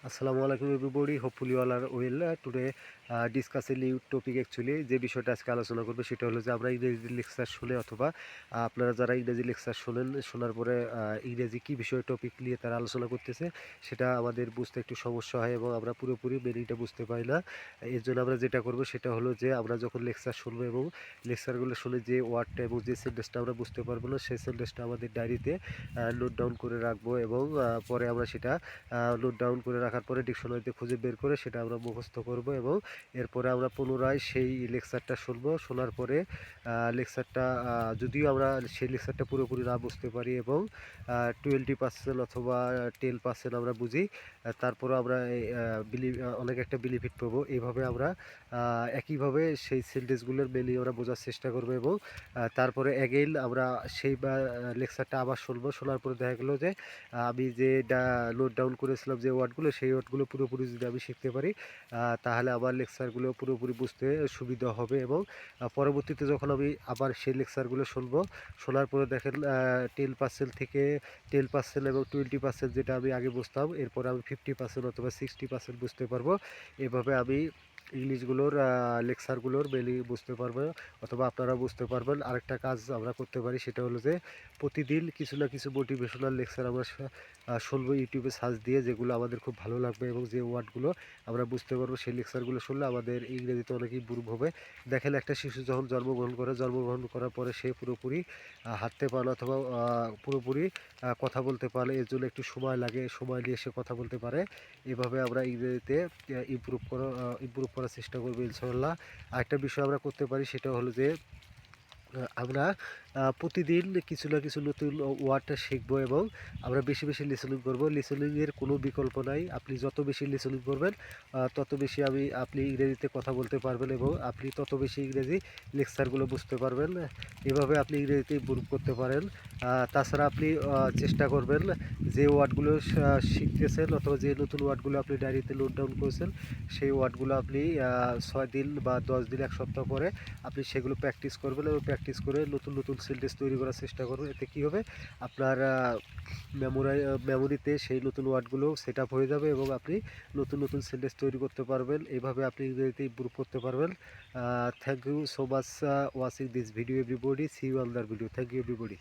Assalamu alaikum everybody. Hopefully you all are well. Today discuss a new topic actually যে বিষয়টা আজকে আলোচনা করবে সেটা হলো যে আমরা ইংরেজি লেকচার শুনে অথবা আপনারা যারা ইংরেজি লেকচার শোনেন শোনার পরে ইংরেজি কী বিষয়ে টপিক নিয়ে তারা আলোচনা করতেছে সেটা আমাদের বুঝতে একটু সমস্যা হয় এবং আমরা পুরোপুরি মিনিংটা বুঝতে পারি না। এর জন্য আমরা যেটা করব সেটা হলো যে আমরা যখন লেকচার শুনবো এবং লেকচারগুলো শুনে যে ওয়ার্ডটা এবং যে সেন্টেন্সটা আমরা বুঝতে পারবো না সেই সেন্টেন্সটা আমাদের ডায়েরিতে নোট ডাউন করে রাখবো এবং পরে আমরা সেটা নোট ডাউন করে রাখার পরে ডিকশনারিতে খুঁজে বের করে সেটা আমরা মুখস্থ করব এবং এরপরে আমরা পুনরায় সেই লেকচারটা শুনবো। শোনার পরে লেকচারটা যদিও আমরা সেই লেকচারটা পুরোপুরি না বুঝতে পারি এবং 20% অথবা 10% আমরা বুঝি, তারপরে আমরা অনেক একটা বেনিফিট পাবো। এইভাবে আমরা একইভাবে সেই সেন্টেন্সগুলোর মিনিং আমরা বোঝার চেষ্টা করবো এবং তারপরে অ্যাগেইন আমরা সেই লেকচারটা আবার শুনবো। শোনার পরে দেখা গেলো যে আমি যে নোট ডাউন করেছিলাম যে ওয়ার্ডগুলো সেই ওয়ার্ডগুলো পুরোপুরি যদি আমি শিখতে পারি তাহলে আমার লেকচারগুলো পুরোপুরি বুঝতে সুবিধা হবে এবং পরবর্তীতে যখন আমি আবার সেই লেকচারগুলো শুনবো, শোনার পরে দেখেন 10% থেকে 10% এবং 20% যেটা আমি আগে বুঝতাম এরপরে আমি 50% অথবা 60% বুঝতে পারবো। এভাবে আমি ইংলিশগুলোর লেকচারগুলোর মেনলি বুঝতে পারবো অথবা আপনারা বুঝতে পারবেন। আরেকটা কাজ আমরা করতে পারি সেটা হলো যে প্রতিদিন কিছু না কিছু মোটিভেশনাল লেকচার আমরা শুনবো ইউটিউবে সার্চ দিয়ে, যেগুলো আমাদের খুব ভালো লাগবে এবং যে ওয়ার্ডগুলো আমরা বুঝতে পারবো সেই লেকচারগুলো শুনলে আমাদের ইংরেজিতে অনেক ইমপ্রুভ হবে। দেখেন একটা শিশু যখন জন্মগ্রহণ করার পরে সে পুরোপুরি হাঁটতে পারে অথবা পুরোপুরি কথা বলতে পারে, এর জন্য একটু সময় লাগে, সময় নিয়ে সে কথা বলতে পারে। এভাবে আমরা ইংরেজিতে ইমপ্রুভ করার চেষ্টা করবো ইনশাআল্লাহ। আরেকটা বিষয় আমরা করতে পারি সেটা হলো যে আমরা প্রতিদিন কিছু না কিছু নতুন ওয়ার্ড শিখবো এবং আমরা বেশি বেশি লিসেনিং করবো। লিসেনিংয়ের কোনো বিকল্প নাই। আপনি যত বেশি লিসেনিং করবেন তত বেশি আপনি ইংরেজিতে কথা বলতে পারবেন এবং আপনি তত বেশি ইংরেজি লেকচারগুলো বুঝতে পারবেন। এভাবে আপনি ইংরেজিতে ইমপ্রুভ করতে পারেন। তাছাড়া আপনি চেষ্টা করবেন যে ওয়ার্ডগুলো শিখতেছেন অথবা যে নতুন ওয়ার্ডগুলো আপনি ডায়েরিতে নোট ডাউন করেছেন সেই ওয়ার্ডগুলো আপনি 6 দিন বা 10 দিন 1 সপ্তাহ পরে আপনি সেগুলো প্র্যাকটিস করবেন এবং প্র্যাকটিস করে নতুন নতুন সেন্টেন্স তৈরি করার চেষ্টা করবেন। এতে কী হবে, আপনার মেমোরিতে সেই নতুন ওয়ার্ডগুলো সেট আপ হয়ে যাবে এবং আপনি নতুন নতুন সেন্টেন্স তৈরি করতে পারবেন। এইভাবে আপনি ইংরেজিতে ইমপ্রুভ করতে পারবেন। Thank you so much watching this video everybody. See you on the video. Thank you everybody.